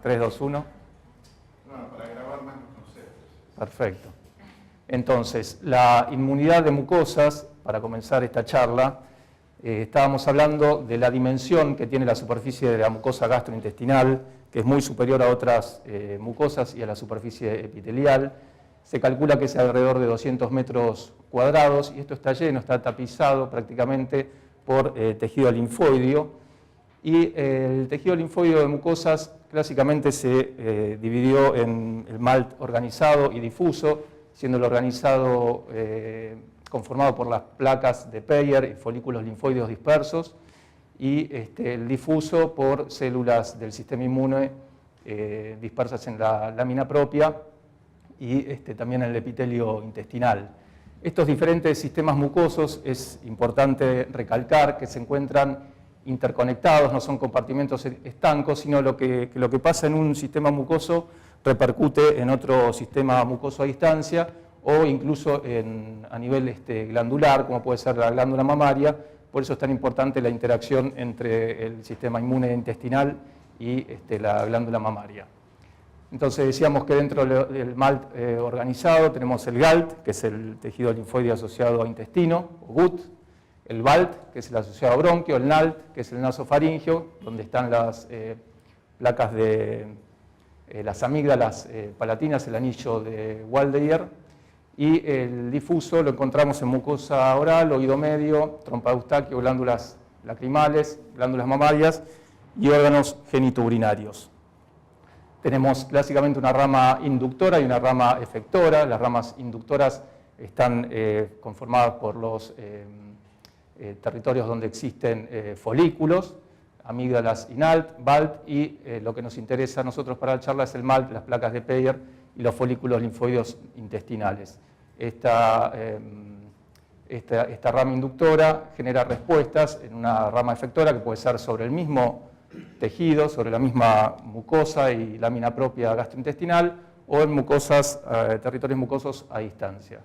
3, 2, 1. No, para grabar más los conceptos. Perfecto. Entonces, la inmunidad de mucosas, para comenzar esta charla, estábamos hablando de la dimensión que tiene la superficie de la mucosa gastrointestinal, que es muy superior a otras mucosas y a la superficie epitelial. Se calcula que es alrededor de 200 metros cuadrados y esto está lleno, está tapizado prácticamente por tejido linfoideo. Y el tejido linfoideo de mucosas clásicamente se dividió en el MALT organizado y difuso, siendo el organizado conformado por las placas de Peyer y folículos linfoideos dispersos, y el difuso por células del sistema inmune dispersas en la lámina propia y también en el epitelio intestinal. Estos diferentes sistemas mucosos es importante recalcar que se encuentran interconectados, no son compartimentos estancos, sino lo que pasa en un sistema mucoso repercute en otro sistema mucoso a distancia o incluso a nivel glandular, como puede ser la glándula mamaria. Por eso es tan importante la interacción entre el sistema inmune intestinal y la glándula mamaria. Entonces decíamos que dentro del MALT organizado tenemos el GALT, que es el tejido linfoideo asociado a intestino, o GUT, el BALT, que es el asociado a bronquio, el NALT, que es el nasofaringeo, donde están las placas de las amígdalas palatinas, el anillo de Waldeyer, y el difuso lo encontramos en mucosa oral, oído medio, trompa de Eustaquio, glándulas lacrimales, glándulas mamarias y órganos genitourinarios. Tenemos clásicamente una rama inductora y una rama efectora. Las ramas inductoras están conformadas por los territorios donde existen folículos, amígdalas y NALT, BALT, y lo que nos interesa a nosotros para la charla es el MALT, las placas de Peyer y los folículos linfoideos intestinales. Esta rama inductora genera respuestas en una rama efectora que puede ser sobre el mismo tejido, sobre la misma mucosa y lámina propia gastrointestinal, o en mucosas, territorios mucosos a distancia.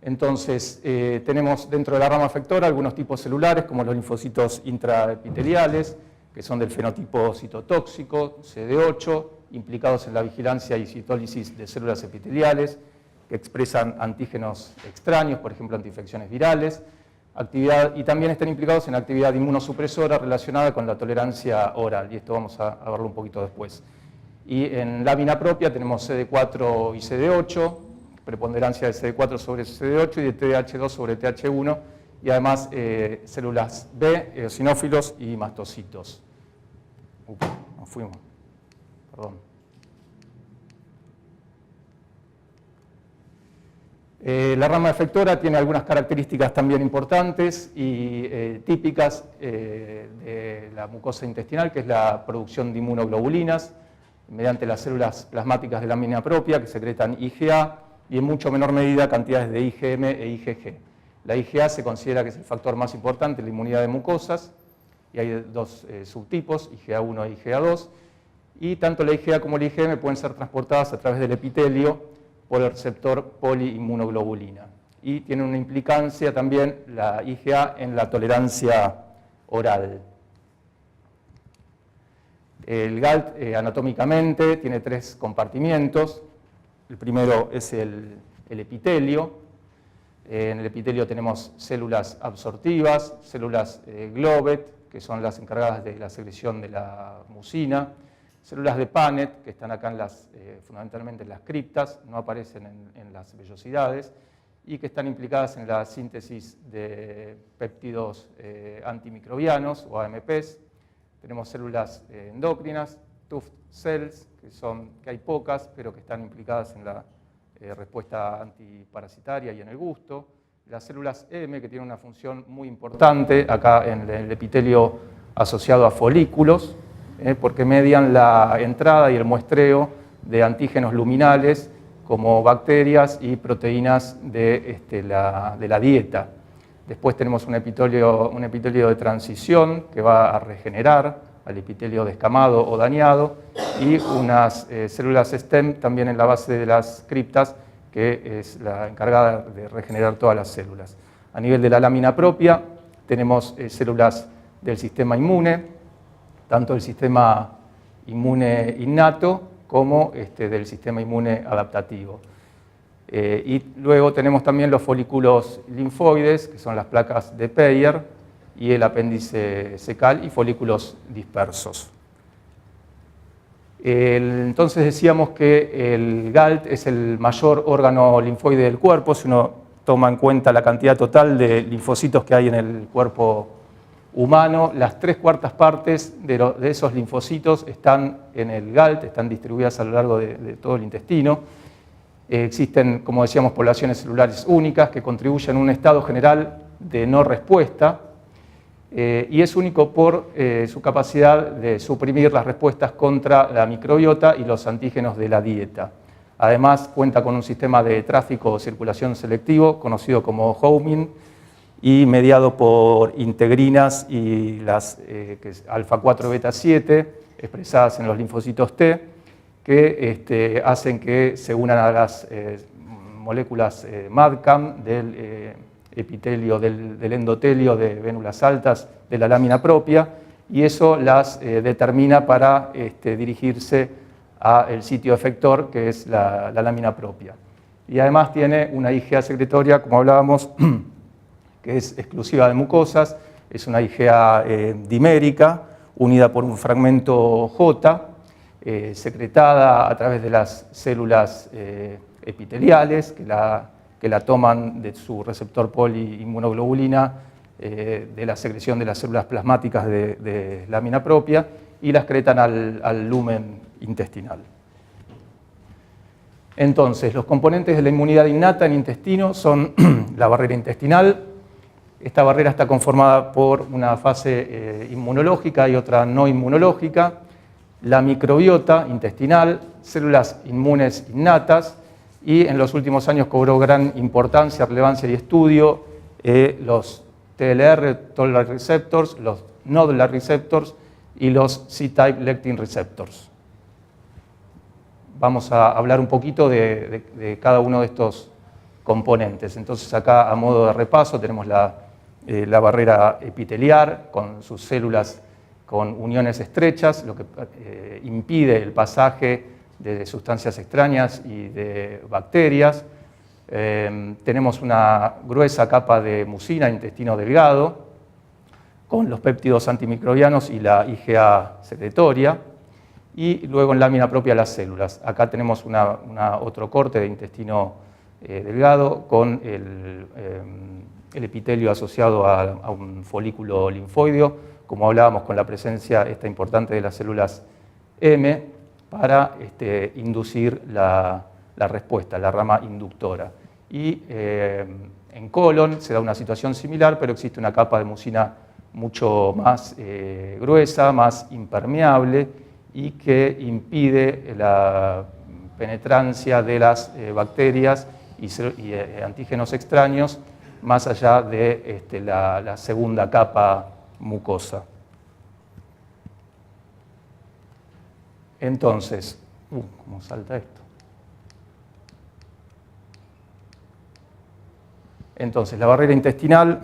Entonces, tenemos dentro de la rama efectora algunos tipos celulares, como los linfocitos intraepiteliales, que son del fenotipo citotóxico, CD8, implicados en la vigilancia y citólisis de células epiteliales, que expresan antígenos extraños, por ejemplo, antiinfecciones virales, y también están implicados en actividad inmunosupresora relacionada con la tolerancia oral, y esto vamos a verlo un poquito después. Y en lámina propia tenemos CD4 y CD8, preponderancia de CD4 sobre CD8 y de TH2 sobre TH1, y además células B, eosinófilos y mastocitos. Nos fuimos. Perdón. La rama efectora tiene algunas características también importantes y típicas de la mucosa intestinal, que es la producción de inmunoglobulinas mediante las células plasmáticas de la lámina propia que secretan IgA y en mucho menor medida cantidades de IgM e IgG. La IgA se considera que es el factor más importante en la inmunidad de mucosas y hay dos subtipos, IgA1 e IgA2, y tanto la IgA como la IgM pueden ser transportadas a través del epitelio por el receptor poliinmunoglobulina. Y tiene una implicancia también la IgA en la tolerancia oral. El GALT anatómicamente tiene tres compartimientos. El primero es el epitelio. En el epitelio tenemos células absortivas, células Globet, que son las encargadas de la secreción de la mucina, células de Paneth, que están acá fundamentalmente en las criptas, no aparecen en las vellosidades, y que están implicadas en la síntesis de péptidos antimicrobianos o AMPs. Tenemos células endocrinas, Tuft cells, que hay pocas, pero que están implicadas en la respuesta antiparasitaria y en el gusto. Las células M, que tienen una función muy importante acá en el epitelio asociado a folículos, porque median la entrada y el muestreo de antígenos luminales como bacterias y proteínas de la dieta. Después tenemos un epitelio de transición que va a regenerar al epitelio descamado o dañado, y unas células STEM también en la base de las criptas, que es la encargada de regenerar todas las células. A nivel de la lámina propia tenemos células del sistema inmune, tanto del sistema inmune innato como del sistema inmune adaptativo. Y luego tenemos también los folículos linfoides, que son las placas de Peyer, y el apéndice cecal y folículos dispersos. Entonces decíamos que el GALT es el mayor órgano linfoide del cuerpo, si uno toma en cuenta la cantidad total de linfocitos que hay en el cuerpo humano. Las 3/4 partes de esos linfocitos están en el GALT, están distribuidas a lo largo de todo el intestino. Existen, como decíamos, poblaciones celulares únicas que contribuyen a un estado general de no respuesta, y es único por su capacidad de suprimir las respuestas contra la microbiota y los antígenos de la dieta. Además, cuenta con un sistema de tráfico o circulación selectivo, conocido como homing, y mediado por integrinas y las alfa-4 beta-7, expresadas en los linfocitos T, que hacen que se unan a las moléculas MADCAM del epitelio, del endotelio de vénulas altas de la lámina propia, y eso las determina para dirigirse al sitio efector, que es la lámina propia. Y además tiene una IgA secretoria, como hablábamos, que es exclusiva de mucosas, es una IgA dimérica, unida por un fragmento J, secretada a través de las células epiteliales, que la toman de su receptor poliinmunoglobulina, de la secreción de las células plasmáticas de lámina propia, y la excretan al lumen intestinal. Entonces, los componentes de la inmunidad innata en intestino son la barrera intestinal. Esta barrera está conformada por una fase inmunológica y otra no inmunológica, la microbiota intestinal, células inmunes innatas, y en los últimos años cobró gran importancia, relevancia y estudio los TLR, Toll-like receptors, los Nodal receptors y los C-type lectin receptors. Vamos a hablar un poquito de cada uno de estos componentes. Entonces acá, a modo de repaso, tenemos la barrera epiteliar con sus células con uniones estrechas, lo que impide el pasaje de sustancias extrañas y de bacterias. Tenemos una gruesa capa de mucina, intestino delgado, con los péptidos antimicrobianos y la IgA secretoria, y luego en lámina propia las células. Acá tenemos otro corte de intestino delgado con el epitelio asociado a un folículo linfoideo, como hablábamos, con la presencia esta importante de las células M para inducir la respuesta, la rama inductora. Y en colon se da una situación similar, pero existe una capa de mucina mucho más gruesa, más impermeable, y que impide la penetrancia de las bacterias y antígenos extraños más allá de la segunda capa mucosa. Entonces, ¿cómo salta esto? Entonces, la barrera intestinal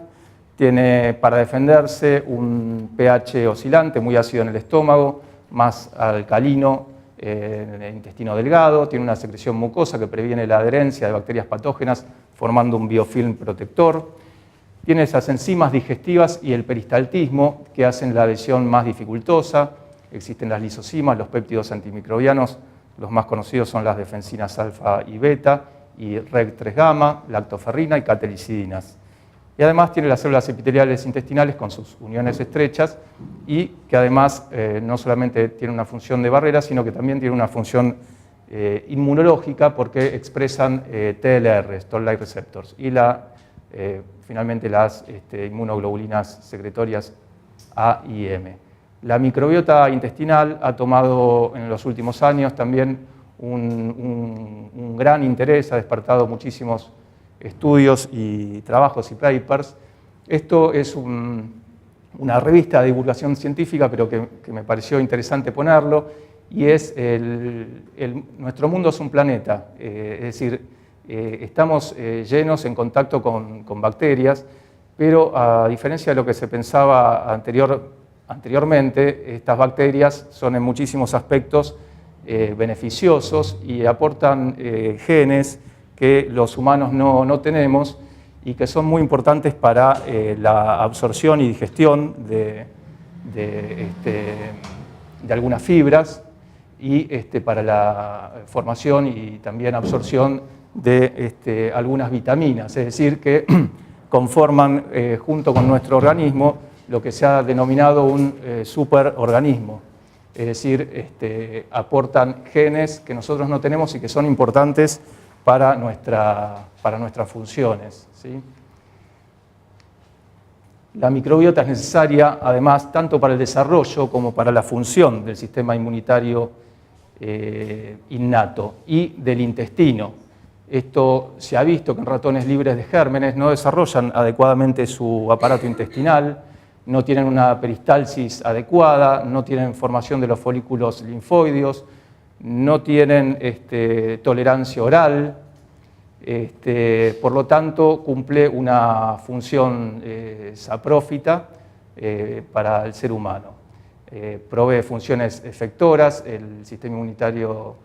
tiene para defenderse un pH oscilante, muy ácido en el estómago, más alcalino en el intestino delgado, tiene una secreción mucosa que previene la adherencia de bacterias patógenas formando un biofilm protector, tiene esas enzimas digestivas y el peristaltismo que hacen la adhesión más dificultosa, existen las lisocimas, los péptidos antimicrobianos, los más conocidos son las defensinas alfa y beta, y REG3 gamma, lactoferrina y catelicidinas. Y además tiene las células epiteliales intestinales con sus uniones estrechas, y que además no solamente tiene una función de barrera, sino que también tiene una función inmunológica, porque expresan TLRs, Toll-like receptors, y finalmente las inmunoglobulinas secretorias A y M. La microbiota intestinal ha tomado en los últimos años también un gran interés, ha despertado muchísimos estudios y trabajos y papers. Esto es una revista de divulgación científica, pero que me pareció interesante ponerlo, y es nuestro mundo es un planeta, es decir, estamos llenos en contacto con bacterias, pero a diferencia de lo que se pensaba anteriormente, estas bacterias son en muchísimos aspectos beneficiosos y aportan genes que los humanos no tenemos y que son muy importantes para la absorción y digestión de algunas fibras y para la formación y también absorción de algunas vitaminas, es decir, que conforman junto con nuestro organismo lo que se ha denominado un superorganismo, es decir, aportan genes que nosotros no tenemos y que son importantes para nuestras funciones, ¿sí? La microbiota es necesaria, además, tanto para el desarrollo como para la función del sistema inmunitario innato y del intestino. Esto se ha visto que en ratones libres de gérmenes no desarrollan adecuadamente su aparato intestinal, no tienen una peristalsis adecuada, no tienen formación de los folículos linfoideos, no tienen tolerancia oral, por lo tanto cumple una función saprófita para el ser humano. Provee funciones efectoras, el sistema inmunitario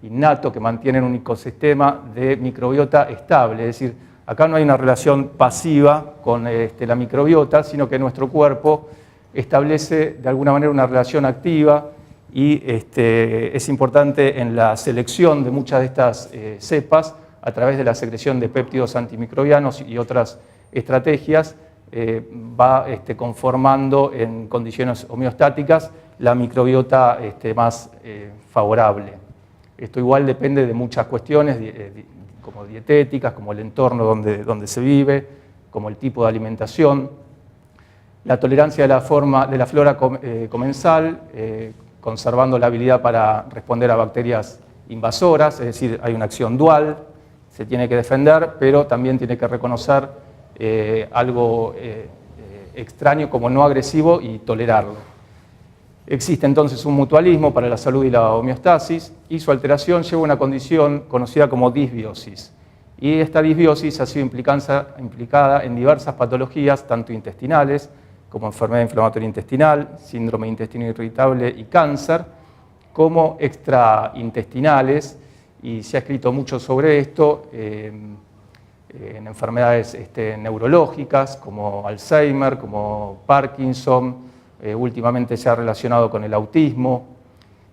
innato que mantiene un ecosistema de microbiota estable, es decir, acá no hay una relación pasiva con la microbiota, sino que nuestro cuerpo establece de alguna manera una relación activa y es importante en la selección de muchas de estas cepas a través de la secreción de péptidos antimicrobianos y otras estrategias, va conformando en condiciones homeostáticas la microbiota más favorable. Esto igual depende de muchas cuestiones, como dietéticas, como el entorno donde se vive, como el tipo de alimentación. La tolerancia de la flora comensal, conservando la habilidad para responder a bacterias invasoras, es decir, hay una acción dual, se tiene que defender, pero también tiene que reconocer algo extraño como no agresivo y tolerarlo. Existe entonces un mutualismo para la salud y la homeostasis y su alteración lleva a una condición conocida como disbiosis. Y esta disbiosis ha sido implicada en diversas patologías, tanto intestinales como enfermedad inflamatoria intestinal, síndrome de intestino irritable y cáncer, como extraintestinales, y se ha escrito mucho sobre esto en enfermedades neurológicas como Alzheimer, como Parkinson, últimamente se ha relacionado con el autismo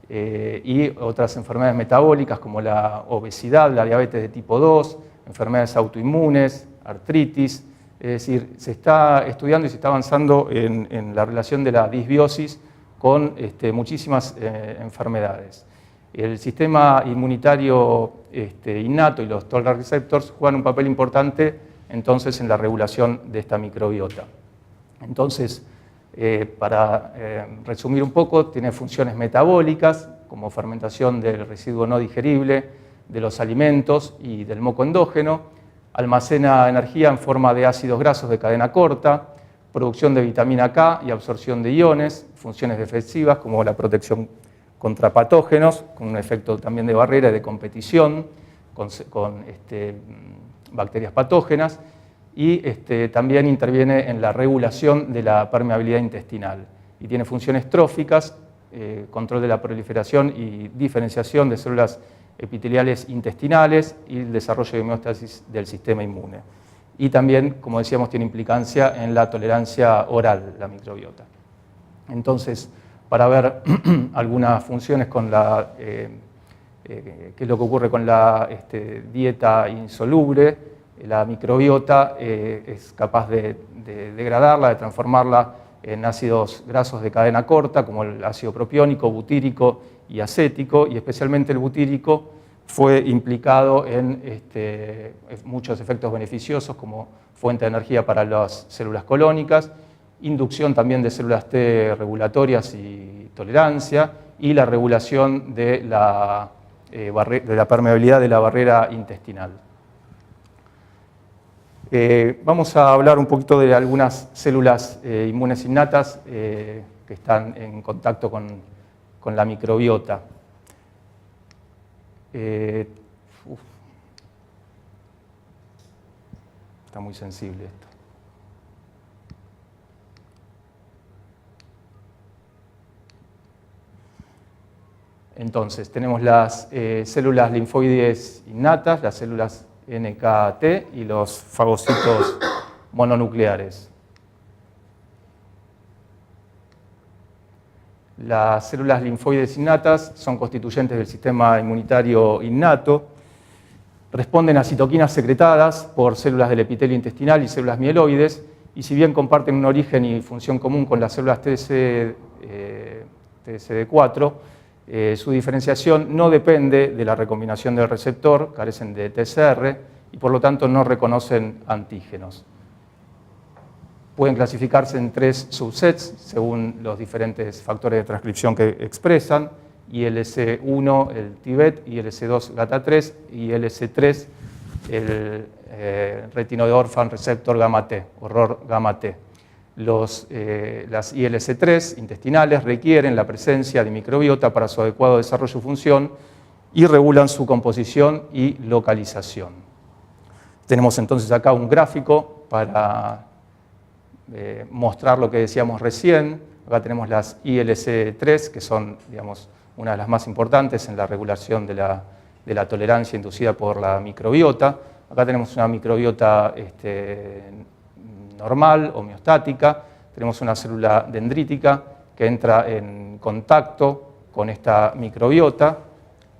y otras enfermedades metabólicas como la obesidad, la diabetes de tipo 2, enfermedades autoinmunes, artritis. Es decir, se está estudiando y se está avanzando en la relación de la disbiosis con muchísimas enfermedades. El sistema inmunitario innato y los toll-like receptors juegan un papel importante entonces en la regulación de esta microbiota. Entonces, para resumir un poco, tiene funciones metabólicas como fermentación del residuo no digerible de los alimentos y del moco endógeno, almacena energía en forma de ácidos grasos de cadena corta, producción de vitamina K y absorción de iones, funciones defensivas como la protección contra patógenos, con un efecto también de barrera y de competición con bacterias patógenas, y también interviene en la regulación de la permeabilidad intestinal y tiene funciones tróficas, control de la proliferación y diferenciación de células epiteliales intestinales y el desarrollo de homeostasis del sistema inmune. Y también, como decíamos, tiene implicancia en la tolerancia oral, la microbiota. Entonces, para ver algunas funciones con qué es lo que ocurre con la dieta insoluble, la microbiota es capaz de degradarla, de transformarla en ácidos grasos de cadena corta, como el ácido propiónico, butírico y acético, y especialmente el butírico fue implicado en muchos efectos beneficiosos como fuente de energía para las células colónicas, inducción también de células T regulatorias y tolerancia, y la regulación de la permeabilidad de la barrera intestinal. Vamos a hablar un poquito de algunas células inmunes innatas que están en contacto con la microbiota. Está muy sensible esto. Entonces, tenemos las células linfoides innatas, las células NKT y los fagocitos mononucleares. Las células linfoides innatas son constituyentes del sistema inmunitario innato, responden a citoquinas secretadas por células del epitelio intestinal y células mieloides, y si bien comparten un origen y función común con las células TSD4, su diferenciación no depende de la recombinación del receptor, carecen de TCR y por lo tanto no reconocen antígenos. Pueden clasificarse en 3 subsets según los diferentes factores de transcripción que expresan: ILC1, el Tibet, ILC2, GATA3 y ILC3, el retinoid orphan receptor gamma T, o ROR gamma T. Las ILC3 intestinales requieren la presencia de microbiota para su adecuado desarrollo y función y regulan su composición y localización. Tenemos entonces acá un gráfico para mostrar lo que decíamos recién. Acá tenemos las ILC3, que son, digamos, una de las más importantes en la regulación de la tolerancia inducida por la microbiota. Acá tenemos una microbiota normal, homeostática. Tenemos una célula dendrítica que entra en contacto con esta microbiota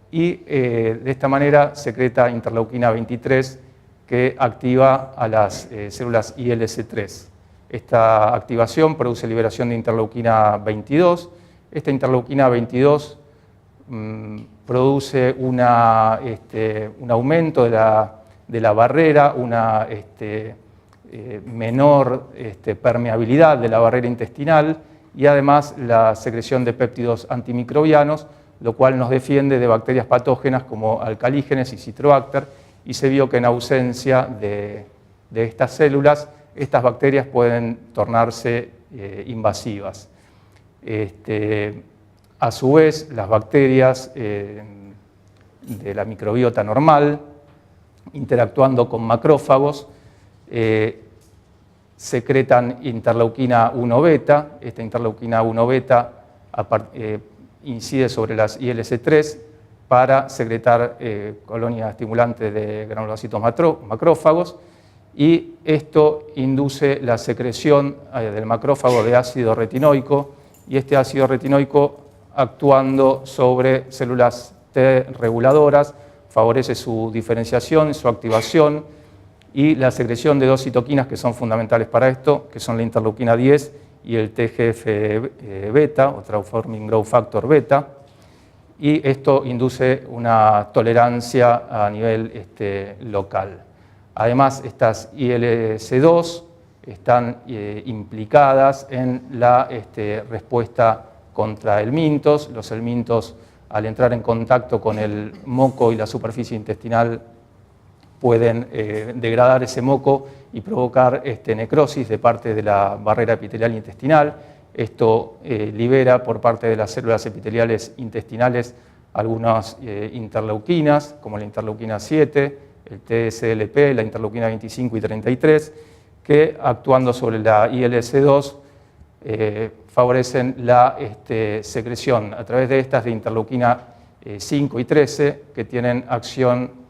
y de esta manera secreta interleuquina 23 que activa a las células ILC3. Esta activación produce liberación de interleuquina 22. Esta interleuquina 22 produce un aumento de la barrera, una menor permeabilidad de la barrera intestinal y además la secreción de péptidos antimicrobianos, lo cual nos defiende de bacterias patógenas como Alcalígenes y Citrobacter, y se vio que en ausencia de estas células, estas bacterias pueden tornarse invasivas. A su vez, las bacterias de la microbiota normal, interactuando con macrófagos, secretan interleuquina 1 beta. Esta interleuquina 1 beta incide sobre las ILC3 para secretar colonias estimulantes de granulocitos macrófagos, y esto induce la secreción del macrófago de ácido retinoico, y este ácido retinoico, actuando sobre células T reguladoras, favorece su diferenciación, su activación y la secreción de 2 citoquinas que son fundamentales para esto, que son la interleuquina 10 y el TGF-beta, o Transforming Growth Factor beta, y esto induce una tolerancia a nivel local. Además, estas ILC2 están implicadas en la respuesta contra helmintos. Los helmintos, al entrar en contacto con el moco y la superficie intestinal, pueden degradar ese moco y provocar necrosis de parte de la barrera epitelial intestinal. Esto libera por parte de las células epiteliales intestinales algunas interleuquinas, como la interleuquina 7, el TSLP, la interleuquina 25 y 33, que actuando sobre la ILC2 favorecen la secreción a través de estas de interleuquina 5 y 13, que tienen acción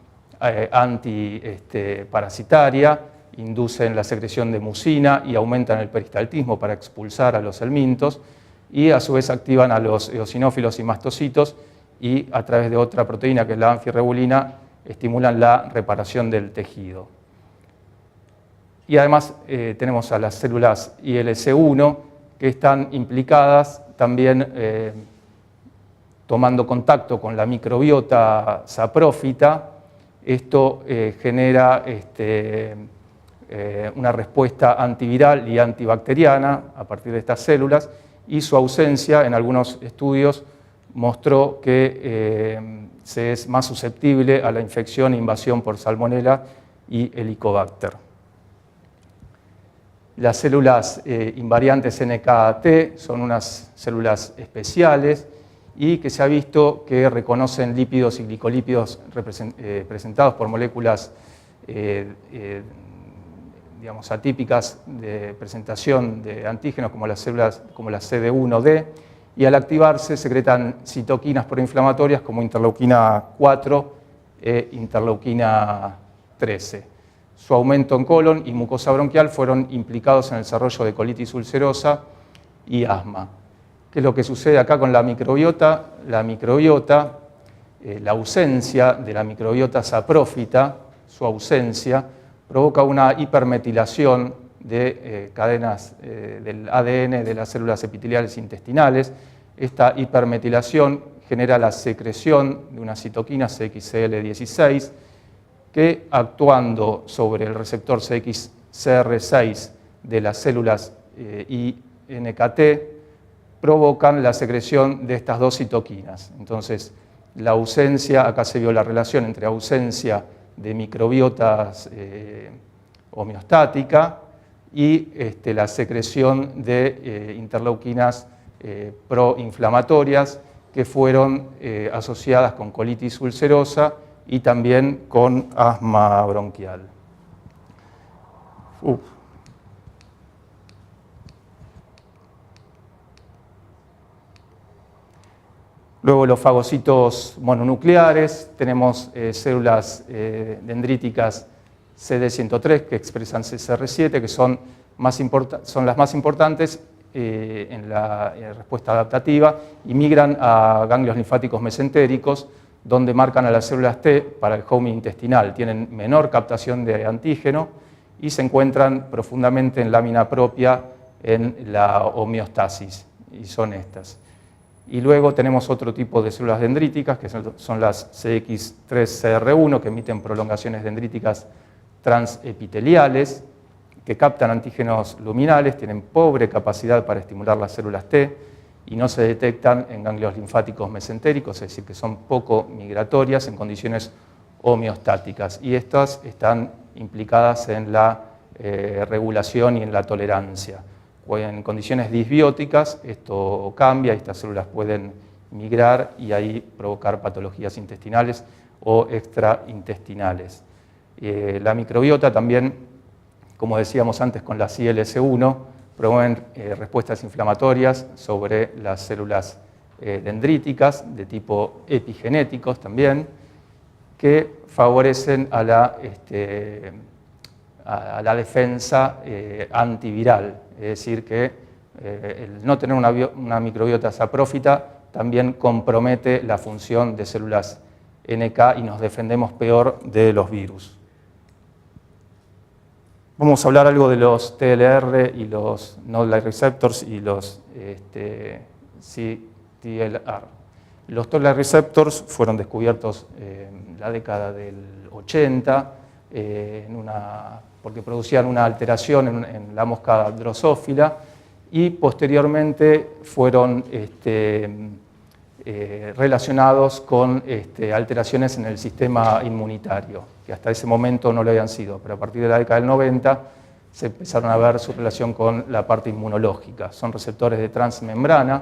antiparasitaria, inducen la secreción de mucina y aumentan el peristaltismo para expulsar a los helmintos, y a su vez activan a los eosinófilos y mastocitos, y a través de otra proteína que es la anfirrebulina estimulan la reparación del tejido. Y además tenemos a las células ILC1 que están implicadas también tomando contacto con la microbiota saprófita. Esto genera una respuesta antiviral y antibacteriana a partir de estas células, y su ausencia en algunos estudios mostró que se es más susceptible a la infección e invasión por Salmonella y Helicobacter. Las células invariantes NKT son unas células especiales y que se ha visto que reconocen lípidos y glicolípidos presentados por moléculas digamos, atípicas de presentación de antígenos como las células como la CD1D, y al activarse secretan citoquinas proinflamatorias como interleuquina 4 e interleuquina 13. Su aumento en colon y mucosa bronquial fueron implicados en el desarrollo de colitis ulcerosa y asma. ¿Qué es lo que sucede acá con la microbiota? La ausencia de la microbiota saprófita, su ausencia, provoca una hipermetilación de cadenas del ADN de las células epiteliales intestinales. Esta hipermetilación genera la secreción de una citoquina CXCL16 que, actuando sobre el receptor CXCR6 de las células iNKT, provocan la secreción de estas dos citoquinas. Entonces, la ausencia, acá se vio la relación entre ausencia de microbiotas homeostática y la secreción de interleuquinas proinflamatorias que fueron asociadas con colitis ulcerosa y también con asma bronquial. Luego los fagocitos mononucleares, tenemos células dendríticas CD103 que expresan CCR7, que son las más importantes en la respuesta adaptativa y migran a ganglios linfáticos mesentéricos, donde marcan a las células T para el homing intestinal. Tienen menor captación de antígeno y se encuentran profundamente en lámina propia en la homeostasis, y son estas. Y luego tenemos otro tipo de células dendríticas, que son las CX3CR1, que emiten prolongaciones dendríticas transepiteliales, que captan antígenos luminales, tienen pobre capacidad para estimular las células T y no se detectan en ganglios linfáticos mesentéricos, es decir, que son poco migratorias en condiciones homeostáticas. Y estas están implicadas en la regulación y en la tolerancia. En condiciones disbióticas esto cambia, estas células pueden migrar y ahí provocar patologías intestinales o extraintestinales. La microbiota también, como decíamos antes con la ILS1, promueven respuestas inflamatorias sobre las células dendríticas de tipo epigenéticos también, que favorecen a la defensa antiviral. Es decir, que el no tener una microbiota saprófita también compromete la función de células NK y nos defendemos peor de los virus. Vamos a hablar algo de los TLR y los Node-like receptors y los CTLR. Los TLR receptors fueron descubiertos en la década del 80 porque producían una alteración en la mosca drosófila y posteriormente fueron relacionados con alteraciones en el sistema inmunitario, que hasta ese momento no lo habían sido, pero a partir de la década del 90 se empezaron a ver su relación con la parte inmunológica. Son receptores de transmembrana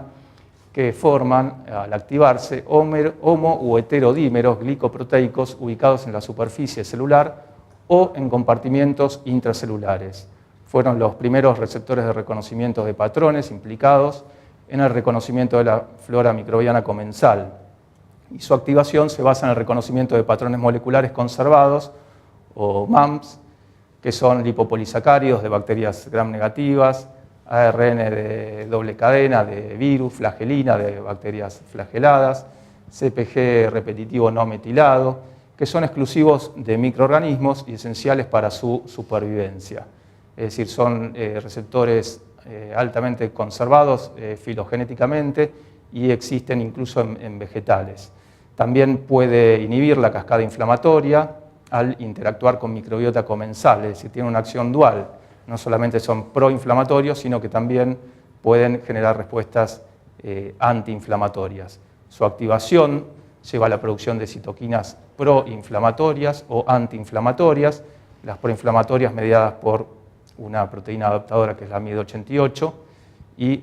que forman, al activarse, homo u heterodímeros glicoproteicos ubicados en la superficie celular o en compartimientos intracelulares. Fueron los primeros receptores de reconocimiento de patrones implicados en el reconocimiento de la flora microbiana comensal. Y su activación se basa en el reconocimiento de patrones moleculares conservados, o MAMS, que son lipopolisacáridos de bacterias gram negativas, ARN de doble cadena de virus, flagelina de bacterias flageladas, CpG repetitivo no metilado, que son exclusivos de microorganismos y esenciales para su supervivencia. Es decir, son receptores altamente conservados filogenéticamente y existen incluso en vegetales. También puede inhibir la cascada inflamatoria al interactuar con microbiota comensal, es decir, tiene una acción dual. No solamente son proinflamatorios, sino que también pueden generar respuestas antiinflamatorias. Su activación lleva a la producción de citoquinas proinflamatorias o antiinflamatorias, las proinflamatorias mediadas por una proteína adaptadora que es la MID88 y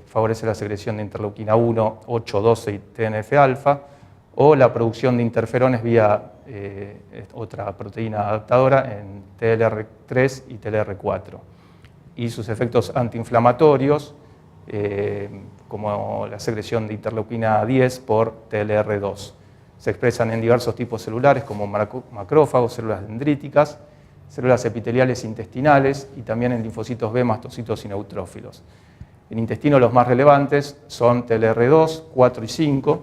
favorece la secreción de interleuquina 1, 8, 12 y TNF-alfa, o la producción de interferones vía otra proteína adaptadora en TLR3 y TLR4. Y sus efectos antiinflamatorios como la secreción de interleuquina 10 por TLR2. Se expresan en diversos tipos celulares como macrófagos, células dendríticas, células epiteliales intestinales y también en linfocitos B, mastocitos y neutrófilos. En intestino los más relevantes son TLR2, 4 y 5,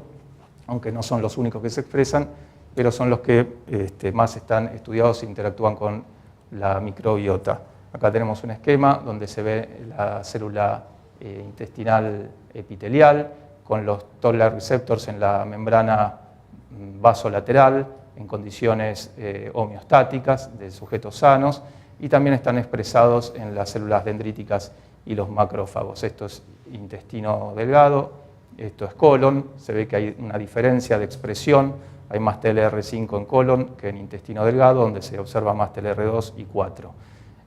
aunque no son los únicos que se expresan, pero son los que más están estudiados e interactúan con la microbiota. Acá tenemos un esquema donde se ve la célula intestinal epitelial con los toll-like receptors en la membrana vasolateral en condiciones homeostáticas de sujetos sanos y también están expresados en las células dendríticas y los macrófagos. Esto es intestino delgado, esto es colon, se ve que hay una diferencia de expresión, hay más TLR5 en colon que en intestino delgado, donde se observa más TLR2 y 4.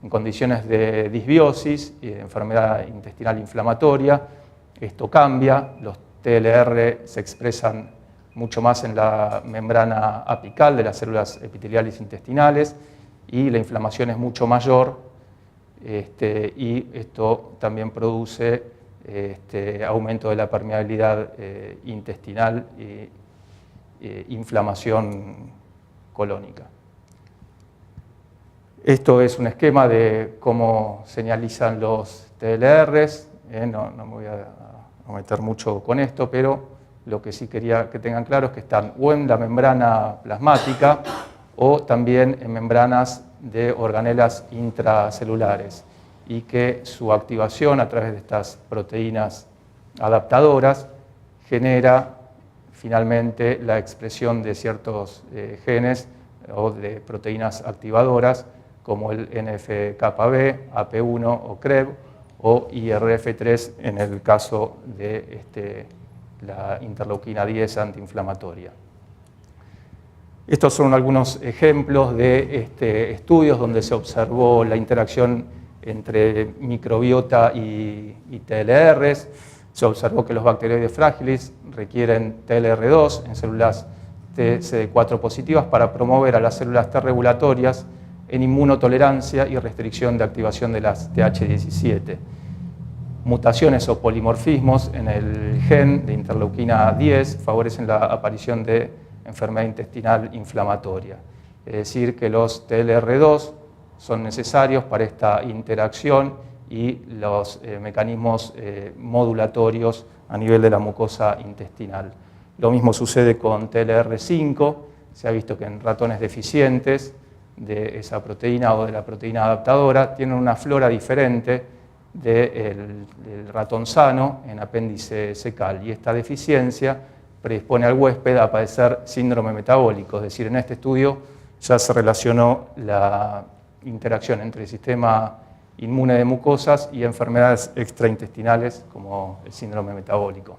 En condiciones de disbiosis y de enfermedad intestinal inflamatoria, esto cambia, los TLR se expresan mucho más en la membrana apical de las células epiteliales intestinales y la inflamación es mucho mayor y esto también produce aumento de la permeabilidad intestinal e inflamación colónica. Esto es un esquema de cómo señalizan los TLRs. No me voy a meter mucho con esto, pero lo que sí quería que tengan claro es que están o en la membrana plasmática o también en membranas de organelas intracelulares y que su activación a través de estas proteínas adaptadoras genera finalmente la expresión de ciertos genes o de proteínas activadoras como el NF-κB, AP1 o CREB o IRF3 en el caso de la interleuquina 10 antiinflamatoria. Estos son algunos ejemplos de estudios donde se observó la interacción entre microbiota y TLRs. Se observó que los bacteroides frágiles requieren TLR2 en células TCD4 positivas para promover a las células T regulatorias en inmunotolerancia y restricción de activación de las TH17. Mutaciones o polimorfismos en el gen de interleuquina 10 favorecen la aparición de enfermedad intestinal inflamatoria. Es decir, que los TLR2 son necesarios para esta interacción y los mecanismos modulatorios a nivel de la mucosa intestinal. Lo mismo sucede con TLR5, se ha visto que en ratones deficientes de esa proteína o de la proteína adaptadora tienen una flora diferente del ratón sano en apéndice cecal y esta deficiencia predispone al huésped a padecer síndrome metabólico, es decir, en este estudio ya se relacionó la interacción entre el sistema inmune de mucosas y enfermedades extraintestinales como el síndrome metabólico.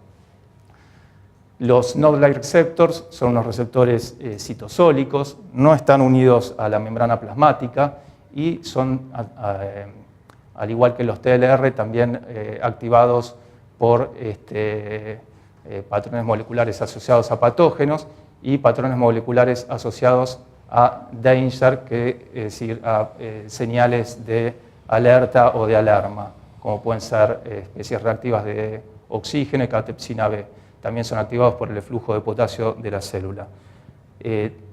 Los node-like receptors son unos receptores citosólicos, no están unidos a la membrana plasmática y son, al igual que los TLR, también activados por patrones moleculares asociados a patógenos y patrones moleculares asociados a danger, que es decir, a señales de alerta o de alarma, como pueden ser especies reactivas de oxígeno y catepsina B. También son activados por el flujo de potasio de la célula.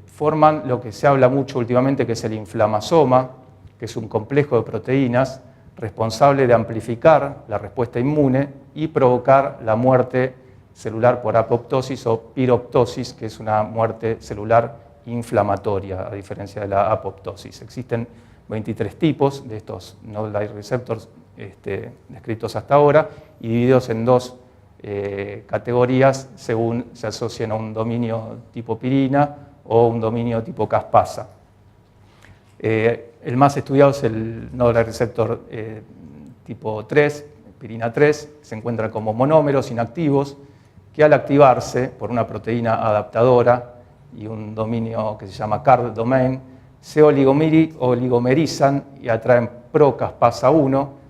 Forman lo que se habla mucho últimamente, que es el inflamasoma, que es un complejo de proteínas responsable de amplificar la respuesta inmune y provocar la muerte celular por apoptosis o piroptosis, que es una muerte celular inflamatoria, a diferencia de la apoptosis. Existen 23 tipos de estos node-like receptors descritos hasta ahora y divididos en dos categorías según se asocian a un dominio tipo pirina o un dominio tipo caspasa. El más estudiado es el node-like receptor tipo 3, pirina 3, se encuentra como monómeros inactivos que al activarse por una proteína adaptadora y un dominio que se llama CARD domain, se oligomerizan y atraen procaspasa 1,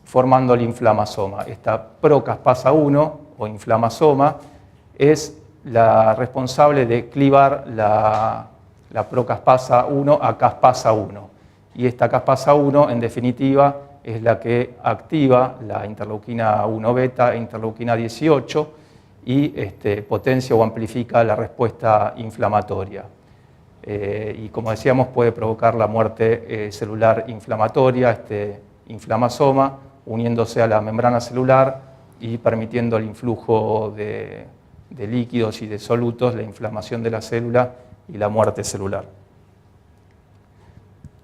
formando el inflamasoma. Esta procaspasa 1 o inflamasoma es la responsable de clivar la procaspasa 1 a caspasa 1. Y esta caspasa 1, en definitiva, es la que activa la interleuquina 1 beta e interleuquina 18 y potencia o amplifica la respuesta inflamatoria. Y como decíamos, puede provocar la muerte celular inflamatoria, este inflamasoma, uniéndose a la membrana celular y permitiendo el influjo de líquidos y de solutos, la inflamación de la célula y la muerte celular.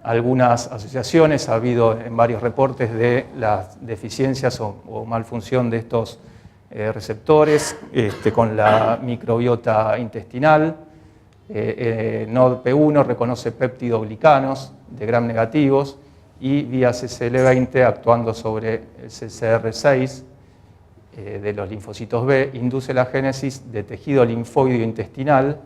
Algunas asociaciones ha habido en varios reportes de las deficiencias o malfunción de estos receptores con la microbiota intestinal. NODP1 reconoce péptidoglicanos de gram negativos y vía CCL20 actuando sobre el CCR6 de los linfocitos B induce la génesis de tejido linfóideo intestinal,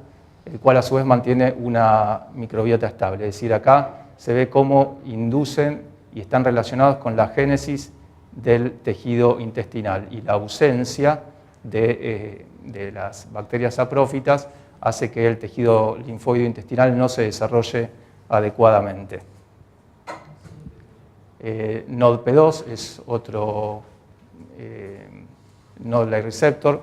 el cual a su vez mantiene una microbiota estable. Es decir, acá se ve cómo inducen y están relacionados con la génesis del tejido intestinal y la ausencia de las bacterias saprófitas hace que el tejido linfóideo intestinal no se desarrolle adecuadamente. NODP2 es otro node-like receptor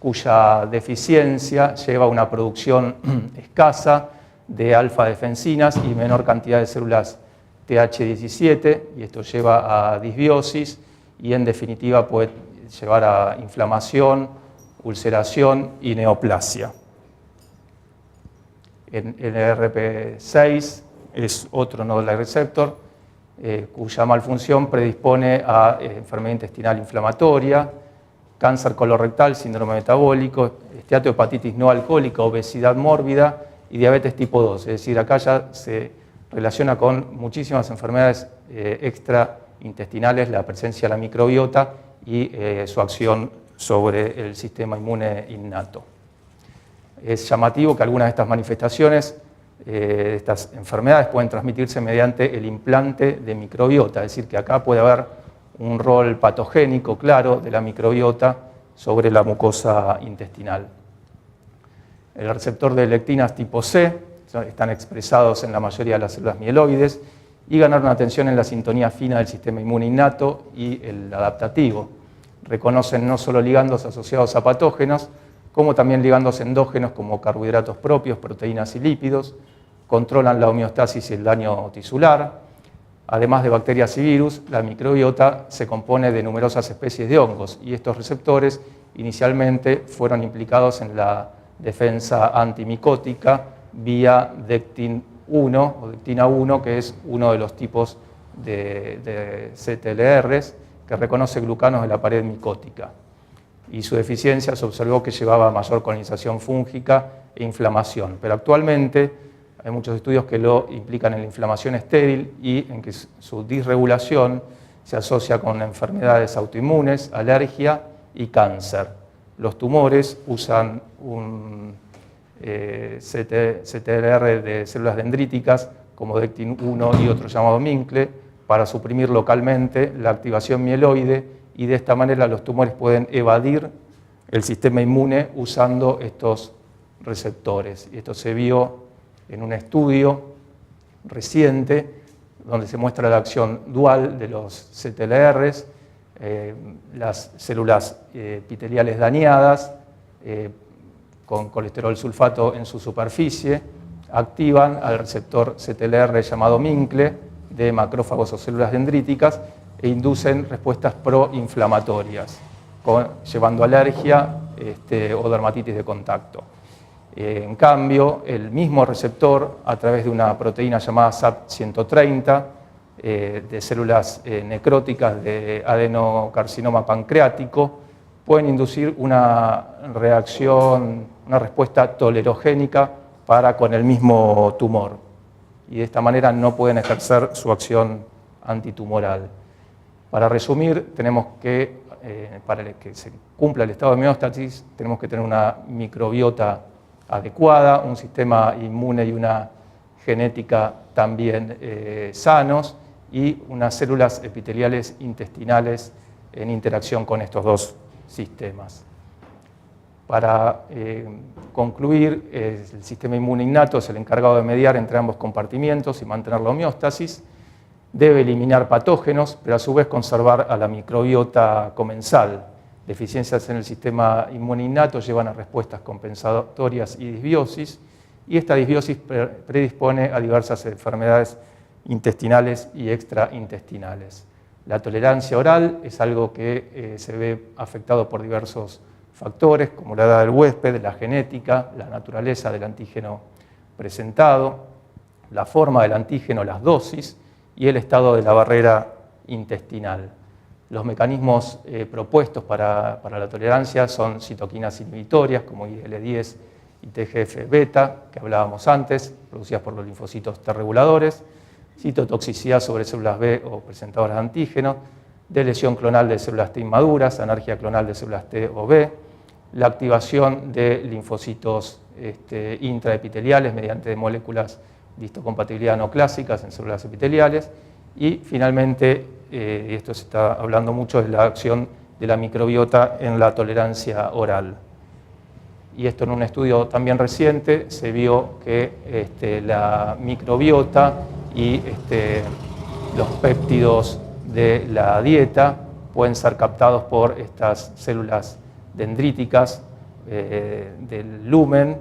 cuya deficiencia lleva a una producción escasa de alfa-defensinas y menor cantidad de células TH17, y esto lleva a disbiosis y en definitiva puede llevar a inflamación, ulceración y neoplasia. El NRP6 es otro node-like receptor cuya malfunción predispone a enfermedad intestinal inflamatoria, cáncer colorectal, síndrome metabólico, esteatohepatitis no alcohólica, obesidad mórbida y diabetes tipo 2. Es decir, acá ya se relaciona con muchísimas enfermedades extraintestinales, la presencia de la microbiota y su acción sobre el sistema inmune innato. Es llamativo que algunas de estas manifestaciones, de estas enfermedades, pueden transmitirse mediante el implante de microbiota, es decir, que acá puede haber un rol patogénico claro de la microbiota sobre la mucosa intestinal. El receptor de lectinas tipo C están expresados en la mayoría de las células mieloides y ganaron atención en la sintonía fina del sistema inmune innato y el adaptativo. Reconocen no solo ligandos asociados a patógenos, como también ligandos endógenos como carbohidratos propios, proteínas y lípidos, controlan la homeostasis y el daño tisular. Además de bacterias y virus, la microbiota se compone de numerosas especies de hongos y estos receptores inicialmente fueron implicados en la defensa antimicótica vía dectin-1 o dectina 1, que es uno de los tipos de CTLRs que reconoce glucanos de la pared micótica. Y su deficiencia se observó que llevaba a mayor colonización fúngica e inflamación. Pero actualmente hay muchos estudios que lo implican en la inflamación estéril y en que su disregulación se asocia con enfermedades autoinmunes, alergia y cáncer. Los tumores usan un CTLR de células dendríticas como dectin-1 y otro llamado MINCLE para suprimir localmente la activación mieloide y de esta manera los tumores pueden evadir el sistema inmune usando estos receptores. Y esto se vio en un estudio reciente donde se muestra la acción dual de los CTLRs, las células epiteliales dañadas con colesterol sulfato en su superficie activan al receptor CTLR llamado MINCLE de macrófagos o células dendríticas e inducen respuestas proinflamatorias, llevando alergia o dermatitis de contacto. En cambio, el mismo receptor, a través de una proteína llamada SAP130, de células necróticas de adenocarcinoma pancreático, pueden inducir una reacción, una respuesta tolerogénica para con el mismo tumor. Y de esta manera no pueden ejercer su acción antitumoral. Para resumir, tenemos que, para que se cumpla el estado de homeostasis, tenemos que tener una microbiota adecuada, un sistema inmune y una genética también sanos y unas células epiteliales intestinales en interacción con estos dos sistemas. Para concluir, el sistema inmune innato es el encargado de mediar entre ambos compartimientos y mantener la homeostasis, debe eliminar patógenos, pero a su vez conservar a la microbiota comensal. Deficiencias en el sistema inmune innato llevan a respuestas compensatorias y disbiosis, y esta disbiosis predispone a diversas enfermedades intestinales y extraintestinales. La tolerancia oral es algo que se ve afectado por diversos factores, como la edad del huésped, la genética, la naturaleza del antígeno presentado, la forma del antígeno, las dosis y el estado de la barrera intestinal. Los mecanismos propuestos para la tolerancia son citoquinas inhibitorias como IL-10 y TGF-beta, que hablábamos antes, producidas por los linfocitos T reguladores, citotoxicidad sobre células B o presentadoras de antígeno, de lesión clonal de células T inmaduras, anergia clonal de células T o B, la activación de linfocitos intraepiteliales mediante moléculas de histocompatibilidad no clásicas en células epiteliales y finalmente, y esto se está hablando mucho, es la acción de la microbiota en la tolerancia oral. Y esto en un estudio también reciente se vio que la microbiota y los péptidos de la dieta pueden ser captados por estas células dendríticas del lumen,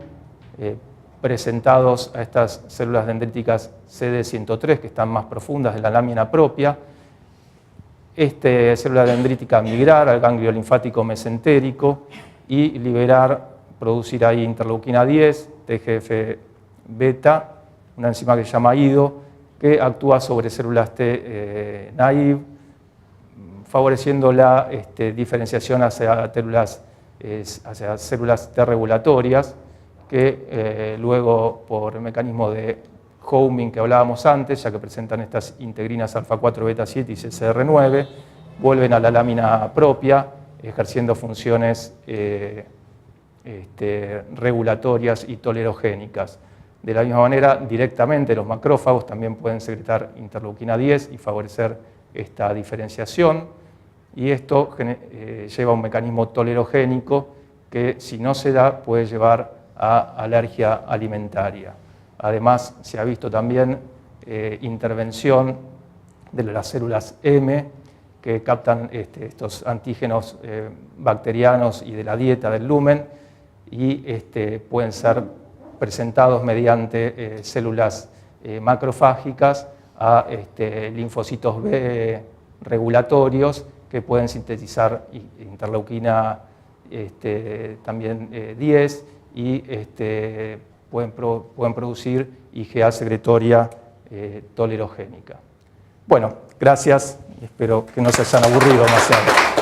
presentados a estas células dendríticas CD103 que están más profundas de la lámina propia. Esta célula dendrítica migrar al ganglio linfático mesentérico y producir ahí interleuquina 10, TGF-beta, una enzima que se llama IDO, que actúa sobre células T naive, favoreciendo la diferenciación hacia células T regulatorias, que luego por el mecanismo de homing que hablábamos antes, ya que presentan estas integrinas alfa-4, beta-7 y CCR9, vuelven a la lámina propia, ejerciendo funciones regulatorias y tolerogénicas. De la misma manera, directamente los macrófagos también pueden secretar interleuquina 10 y favorecer esta diferenciación, y esto lleva a un mecanismo tolerogénico que, si no se da, puede llevar a alergia alimentaria. Además, se ha visto también intervención de las células M que captan estos antígenos bacterianos y de la dieta del lumen y pueden ser presentados mediante células macrofágicas a linfocitos B regulatorios que pueden sintetizar interleuquina también 10 y pueden producir IgA secretoria tolerogénica. Bueno, gracias y espero que no se hayan aburrido demasiado.